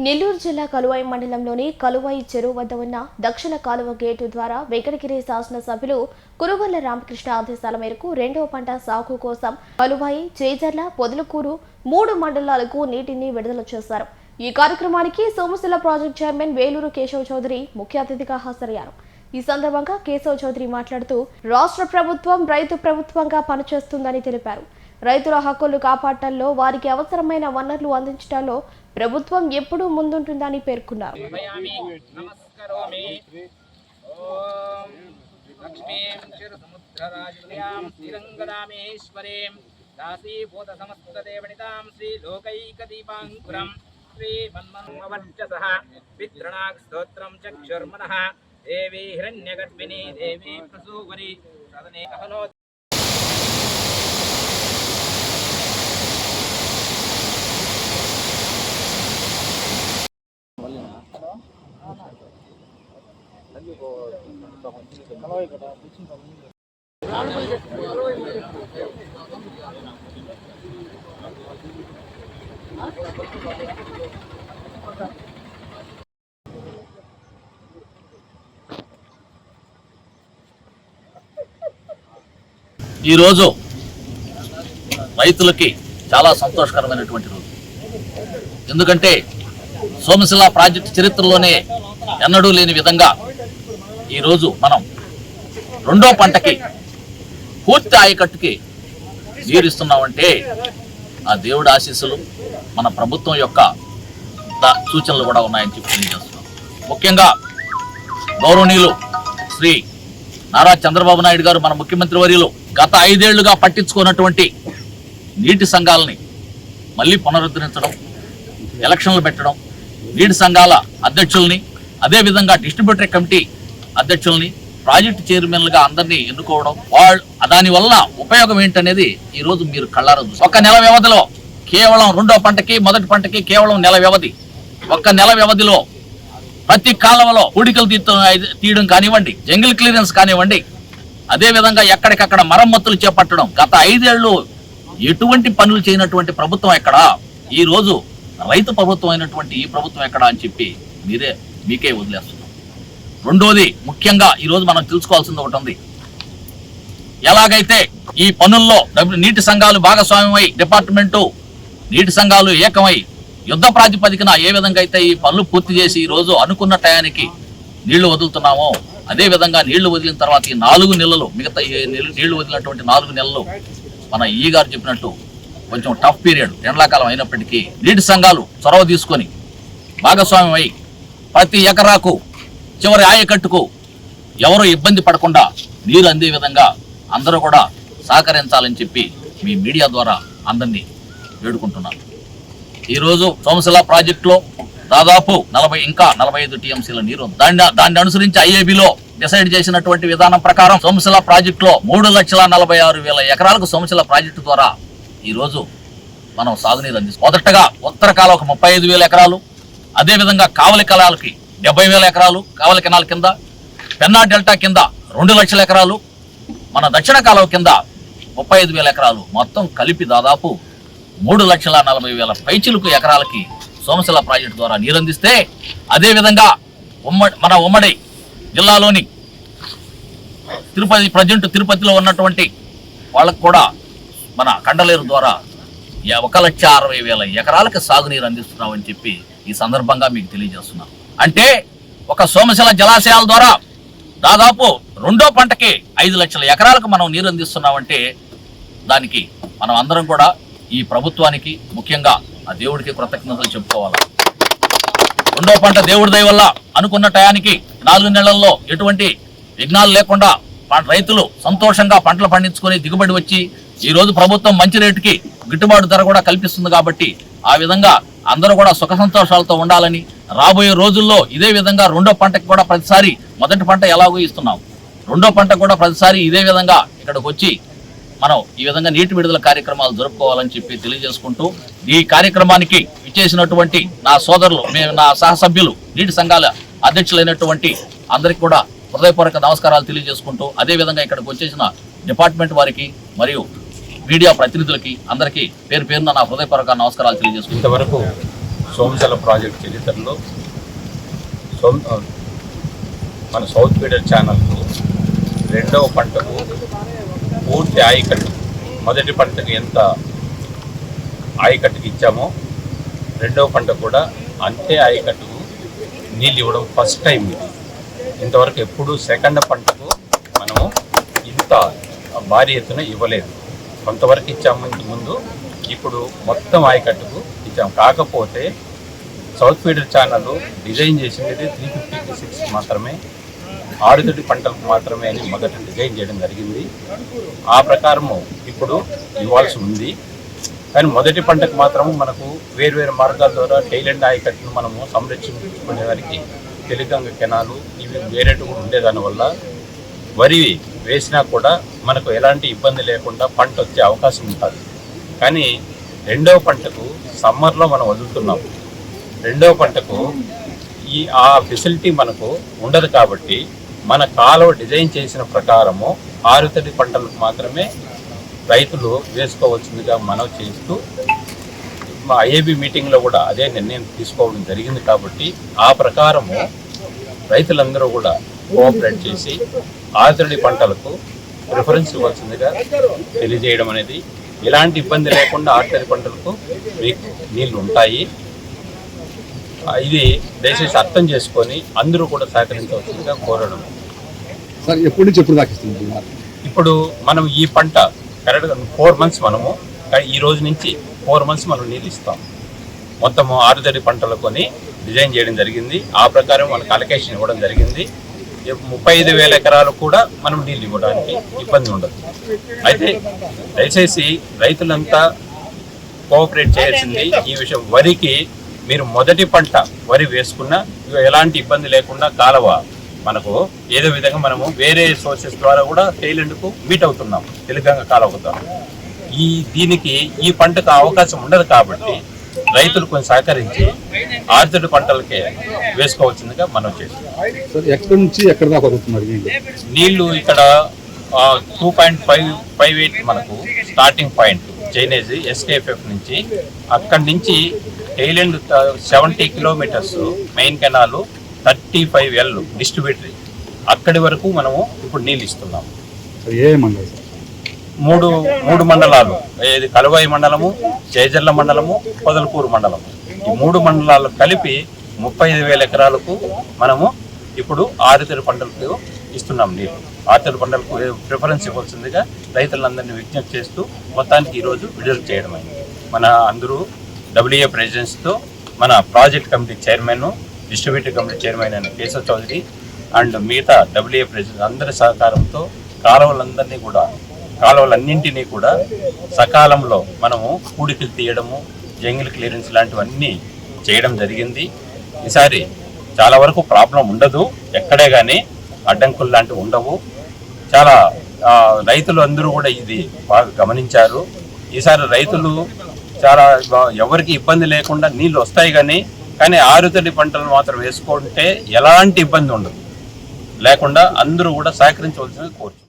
నెల్లూరు జిల్లా కలువాయి మండలంలోని కలువాయి చెరువు వద్ద ఉన్న దక్షిణ కాలువ గేటు ద్వారా వెంకటగిరి శాసనసభ్యులు కురుగొల్ల రామకృష్ణ ఆదేశాల మేరకు రెండవ పంట సాగు కోసం కలువాయి, చేజర్ల, పొదలకూరు 3 మండలాలకు నీటిని విడుదల చేశారు. ఈ కార్యక్రమానికి సోమశిల ప్రాజెక్టు చైర్మన్ వేలూరు కేశవ్ చౌదరి ముఖ్య అతిథిగా హాజరయ్యారు. ఈ సందర్భంగా కేశవ్ చౌదరి మాట్లాడుతూ రాష్ట్ర ప్రభుత్వం రైతు ప్రభుత్వంగా పనిచేస్తుందని తెలిపారు. రైతుల హక్కులు కాపాడటంలో, వారికి అవసరమైన వనరులు అందించడంలో ప్రభుత్వం ఎప్పుడూ ముందుంటుందని పేర్కొన్నారు. దేవి హిరణ్యగర్భిణీ దేవి ప్రసూవరి సదనే అహనో ఈరోజు రైతులకి చాలా సంతోషకరమైనటువంటి రోజు. ఎందుకంటే సోమశిల ప్రాజెక్టు చరిత్రలోనే ఎన్నడూ లేని విధంగా ఈరోజు మనం రెండో పంటకి పూర్తి ఆయకట్టుకి నీరిస్తున్నామంటే ఆ దేవుడి ఆశీస్సులు, మన ప్రభుత్వం యొక్క సూచనలు కూడా ఉన్నాయని చెప్పి తెలియజేస్తున్నాం. ముఖ్యంగా గౌరవనీయులు శ్రీ నారా చంద్రబాబు నాయుడు గారు, మన ముఖ్యమంత్రి వర్యులు గత 5 ఏళ్లుగా పట్టించుకున్నటువంటి నీటి సంఘాలని మళ్ళీ పునరుద్ధరించడం, ఎలక్షన్లు పెట్టడం, నీటి సంఘాల అధ్యక్షుల్ని, అదేవిధంగా డిస్ట్రిబ్యూటరీ కమిటీ అధ్యక్షుల్ని, ప్రాజెక్టు చైర్మన్లుగా అందరినీ ఎన్నుకోవడం, దానివల్ల ఉపయోగం ఏంటనేది ఈరోజు మీరు కళ్ళారా చూసి, ఒక నెల వ్యవధిలో కేవలం రెండో పంటకి మొదటి పంటకి కేవలం నెల వ్యవధి, ఒక్క నెల వ్యవధిలో ప్రతి కాలంలో పూడికలు తీయడం కానివ్వండి, జంగిల్ క్లియరెన్స్ కానివ్వండి, అదేవిధంగా ఎక్కడికక్కడ మరమ్మతులు చేపట్టడం. గత 5 ఏళ్ళు ఎటువంటి పనులు చేయనటువంటి ప్రభుత్వం ఎక్కడా, ఈ రోజు రైతు ప్రభుత్వం అయినటువంటి ఈ ప్రభుత్వం ఎక్కడా అని చెప్పి మీకే వదిలేస్తున్నాం. రెండోది, ముఖ్యంగా ఈరోజు మనం తెలుసుకోవాల్సింది ఒకటి ఉంది. ఎలాగైతే ఈ పనుల్లో నీటి సంఘాలు భాగస్వామ్యమై, డిపార్ట్మెంటు నీటి సంఘాలు ఏకమై యుద్ధ ప్రాతిపదికన ఏ విధంగా అయితే ఈ పనులు పూర్తి చేసి ఈ రోజు అనుకున్న టయానికి నీళ్లు వదులుతున్నామో, అదే విధంగా నీళ్లు వదిలిన తర్వాత ఈ 4 నెలలు, మిగతా నీళ్లు వదిలినటువంటి 4 నెలలు మన ఈ గారు చెప్పినట్టు కొంచెం టఫ్ పీరియడ్, ఎండాకాలం అయినప్పటికీ నీటి సంఘాలు చొరవ తీసుకొని భాగస్వామ్యం అయి ప్రతి ఎకరాకు చివరి ఆయకట్టుకు ఎవరు ఇబ్బంది పడకుండా నీరు అందే విధంగా అందరూ కూడా సహకరించాలని చెప్పి మీ మీడియా ద్వారా అందరినీ వేడుకుంటున్నాను. ఈరోజు సోమశిల ప్రాజెక్టులో దాదాపు 45 టీఎంసీల నీరు. దాన్ని అనుసరించి ఐఏబీలో డిసైడ్ చేసినటువంటి విధానం ప్రకారం సోమశిల ప్రాజెక్టులో 3,46,000 ఎకరాలకు సోమశిల ప్రాజెక్టు ద్వారా ఈరోజు మనం సాగునీరు అందిస్తాం. మొదటగా ఉత్తర కాలువకు 35,000 ఎకరాలు, అదేవిధంగా కావలి కలాలకి 70,000 ఎకరాలు, కావలి కెనాల్ కింద, పెన్నా డెల్టా కింద 2,00,000 ఎకరాలు, మన దక్షిణ కాలువ కింద 35,000 ఎకరాలు, మొత్తం కలిపి దాదాపు 3,40,000 పైచిలుకు ఎకరాలకి సోమశిల ప్రాజెక్టు ద్వారా నీరందిస్తే, అదేవిధంగా మన ఉమ్మడి జిల్లాలోని తిరుపతిలో ఉన్నటువంటి వాళ్ళకు కూడా మన కండలేరు ద్వారా 1,60,000 ఎకరాలకు సాగునీరు అందిస్తున్నామని చెప్పి ఈ సందర్భంగా మీకు తెలియజేస్తున్నాం. అంటే ఒక సోమశిల జలాశయాల ద్వారా దాదాపు రెండో పంటకి 5,00,000 ఎకరాలకు మనం నీరు అందిస్తున్నామంటే దానికి మనం అందరం కూడా ఈ ప్రభుత్వానికి, ముఖ్యంగా ఆ దేవుడికి కృతజ్ఞతలు చెప్పుకోవాలి. రెండో పంట దేవుడి దయ వల్ల అనుకున్న టయానికి 4 నెలల్లో ఎటువంటి విఘ్నాలు లేకుండా రైతులు సంతోషంగా పంటలు పండించుకొని దిగుబడి వచ్చి ఈ రోజు ప్రభుత్వం మంచి రేటుకి గిట్టుబాటు ధర కూడా కల్పిస్తుంది. కాబట్టి ఆ విధంగా అందరూ కూడా సుఖ సంతోషాలతో ఉండాలని, రాబోయే రోజుల్లో ఇదే విధంగా రెండో పంటకి కూడా ప్రతిసారి మొదటి పంట ఎలాగో ఇస్తున్నాం, రెండో పంట కూడా ప్రతిసారి ఇదే విధంగా ఇక్కడికి వచ్చి మనం ఈ విధంగా నీటి విడుదల కార్యక్రమాలు జరుపుకోవాలని చెప్పి తెలియజేసుకుంటూ, ఈ కార్యక్రమానికి ఇచ్చేసినటువంటి నా సోదరులు, నా సహసభ్యులు, నీటి సంఘాల అధ్యక్షులైనటువంటి అందరికీ కూడా హృదయపూర్వక నమస్కారాలు తెలియజేసుకుంటూ, అదేవిధంగా ఇక్కడికి వచ్చేసిన డిపార్ట్మెంట్ వారికి మరియు మీడియా ప్రతినిధులకి అందరికీ పేరు పేరున నా హృదయపూర్వక నమస్కారాలు తెలియజేసుకుంటూ, ఇంతవరకు సోమశల ప్రాజెక్ట్ చరిత్రలో మన సౌత్ ఫీడర్ ఛానల్కు రెండవ పంటకు పూర్తి ఆయకట్టు, మొదటి పంటకు ఎంత ఆయకట్టుకి ఇచ్చామో రెండవ పంట కూడా అంతే ఆయకట్టుకు నీళ్ళు ఇవ్వడం ఫస్ట్ టైం ఇది. ఇంతవరకు ఎప్పుడు సెకండ్ పంటకు మనము ఇంత భారీ ఎత్తున ఇవ్వలేదు. కొంతవరకు ఇచ్చాము ఇంత ముందు, ఇప్పుడు మొత్తం ఆయకట్టుకు ఇచ్చాము. కాకపోతే సౌత్ ఫీడర్ ఛానల్ డిజైన్ చేసినది 350 మాత్రమే, 6 పంటలకు మాత్రమే అని మొదట డిజైన్ చేయడం జరిగింది. ఆ ప్రకారము ఇప్పుడు ఇవ్వాల్సి ఉంది. కానీ మొదటి పంటకు మాత్రము మనకు వేర్వేరు మార్గాల ద్వారా టైలెండ్ ఆయకట్టును మనము సంరక్షించుకునే వారికి తెలుగంగ కెనాలు ఇవి వేరేటు కూడా ఉండేదానివల్ల వరి వేసినా కూడా మనకు ఎలాంటి ఇబ్బంది లేకుండా పంట వచ్చే అవకాశం ఉంటుంది. కానీ రెండవ పంటకు సమ్మర్లో మనం వదులుతున్నాము. రెండవ పంటకు ఆ ఫెసిలిటీ మనకు ఉండదు. కాబట్టి మన కాలువ డిజైన్ చేసిన ప్రకారము 6 పంటలకు మాత్రమే రైతులు వేసుకోవాల్సిందిగా మనవి చేస్తూ మా ఐఏబీ మీటింగ్లో కూడా అదే నిర్ణయం తీసుకోవడం జరిగింది. కాబట్టి ఆ ప్రకారము రైతులందరూ కూడా కోఆపరేట్ చేసి 6 పంటలకు ప్రిఫరెన్స్ ఇవ్వాల్సిందిగా తెలియజేయడం అనేది, ఎలాంటి ఇబ్బంది లేకుండా 6 పంటలకు మీకు నీళ్లు ఉంటాయి. ఇది దయచేసి అర్థం చేసుకొని అందరూ కూడా సహకరించవలసిందిగా కోరడం. సార్ ఎప్పటి నుంచి ఎప్పుడు దాకా ఇస్తున్నారు? ఇప్పుడు మనం ఈ పంట కరెక్ట్గా 4 months మనము, ఈ రోజు నుంచి 4 months మనం నీళ్ళు ఇస్తాం. మొత్తము 6 పంటలకొని డిజైన్ చేయడం జరిగింది. ఆ ప్రకారం మనకు అలొకేషన్ ఇవ్వడం జరిగింది. 35,000 ఎకరాలు కూడా మనం నీళ్ళు ఇవ్వడానికి ఇబ్బంది ఉండదు. అయితే దయచేసి రైతులంతా కోఆపరేట్ చేయాల్సింది ఈ విషయం. వరికి మీరు మొదటి పంట వరి వేసుకున్నా ఎలాంటి ఇబ్బంది లేకుండా కాలువ మనకు ఏదో విధంగా మనము వేరే సోర్సెస్ ద్వారా కూడా టైలెండ్కు మీట్ అవుతున్నాం తెలుగంగ కాలువతో. దీనికి ఈ పంటకు అవకాశం ఉండదు. కాబట్టి రైతులు కొంచెం సహకరించి 6 పంటలకే వేసుకోవాల్సిందిగా మనం చేస్తున్నాం. ఎక్కడి నుంచి ఎక్కడ దాకా వదులుతున్నారు నీళ్లు? ఇక్కడ 2.58 మనకు స్టార్టింగ్ పాయింట్ చైనేజ్ ఎస్కేఎఫ్ఎఫ్ నుంచి, అక్కడి నుంచి tail end 70 kilometers main canal 35L distributary, అక్కడి వరకు మనము ఇప్పుడు నీళ్ళు ఇస్తున్నాం. ఏ మండలం? మూడు మండలాలు, ఇది కలువాయి మండలము, జయజర్ల మండలము, పొదలకూరు మండలము. ఈ 3 మండలాలు కలిపి 35,000 ఎకరాలకు మనము ఇప్పుడు 6 పంటలకు ఇస్తున్నాం నీళ్ళు. 6 పంటలకు ప్రిఫరెన్స్ ఇవ్వాల్సిందిగా రైతులందరినీ విజ్ఞప్తి చేస్తూ మొత్తానికి ఈరోజు విడుదల చేయడం అయింది. మన అందరూ WA ప్రెసిడెంట్స్తో మన project committee chairman, distributor committee chairman అయిన కేశవ్ చౌదరి అండ్ మిగతా WA ప్రెసిడెంట్ అందరి సహకారంతో కాలువలన్నింటినీ కూడా సకాలంలో మనము కూడికలు తీయడము, జంగిల్ క్లియరెన్స్ లాంటివన్నీ చేయడం జరిగింది. ఈసారి చాలా వరకు ప్రాబ్లం ఉండదు, ఎక్కడే కానీ అడ్డంకులు లాంటివి ఉండవు. చాలా రైతులు అందరూ కూడా ఇది బాగా గమనించారు. ఈసారి రైతులు చాలా ఎవరికి ఇబ్బంది లేకుండా నీళ్ళు వస్తాయి. కానీ 6 పంటలు మాత్రం వేసుకుంటే ఎలాంటి ఇబ్బంది ఉండదు లేకుండా అందరూ కూడా సహకరించవలసింది కోరుతున్నాను.